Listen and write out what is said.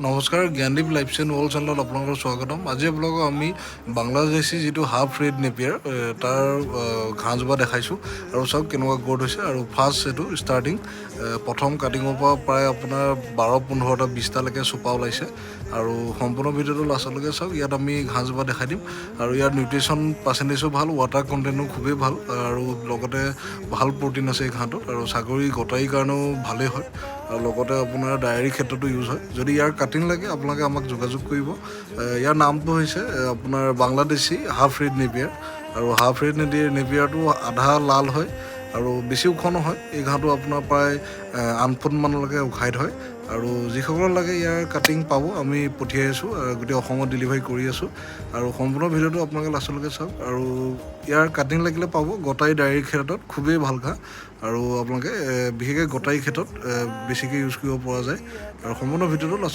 নমস্কাৰ Gyandeep lifestyle world চেনেলত আপোনালোকৰ স্বাগতম। আজি আপোনালোকক আমি বাংলাদেশী যিটো হাফ ৰেড নেপিয়াৰ তাৰ ঘাঁহজোপা দেখাইছোঁ আৰু চাওক কেনেকুৱা গ্ৰ'থ হৈছে। আৰু ফাৰ্ষ্ট এইটো ষ্টাৰ্টিং প্ৰথম কাটিঙৰ পৰা প্ৰায় আপোনাৰ 12-15টা 20টালৈকে চোপা ওলাইছে। আৰু সম্পূৰ্ণ ভিডিঅ'টো লাষ্টলৈকে চাওক। ইয়াত আমি ঘাঁহজোপা দেখাই দিম আৰু ইয়াৰ নিউট্ৰিশ্যন পাৰ্চেণ্টেজো ভাল, ৱাটাৰ কণ্টেণ্টো খুবেই ভাল আৰু লগতে ভাল প্ৰ'টিন আছে এই ঘাঁহটোত। আৰু ছাগলী গটাৰীৰ কাৰণেও ভালেই হয় আৰু লগতে আপোনাৰ ডায়েৰীৰ ক্ষেত্ৰতো ইউজ হয়। যদি ইয়াৰ কাটিং লাগে আপোনালোকে আমাক যোগাযোগ কৰিব। ইয়াৰ নামটো হৈছে আপোনাৰ বাংলাদেশী হাফ ৰেড নেপিয়াৰ। আৰু হাফ ৰেড নেপিয়াৰটো আধা লাল হয় আৰু বেছি ওখ নহয়। এই ঘাঁহটো আপোনাৰ প্ৰায় 8 ফুটমানলৈকে উখাই থয়। আৰু যিসকল লাগে ইয়াৰ কাটিং পাব, আমি পঠিয়াই আছোঁ, গোটেই অসমত ডেলিভাৰী কৰি আছোঁ। আৰু সম্পূৰ্ণ ভিডিঅ'টো আপোনালোকে লাষ্টলৈকে চাওক। আৰু ইয়াৰ কাটিং লাগিলে পাব। গটাই ডায়েৰীৰ ক্ষেত্ৰত খুবেই ভাল ঘাঁহ আৰু আপোনালোকে বিশেষকৈ গটাৰীৰ ক্ষেত্ৰত বেছিকৈ ইউজ কৰিব পৰা যায়। আৰু সম্পূৰ্ণ ভিডিঅ'টো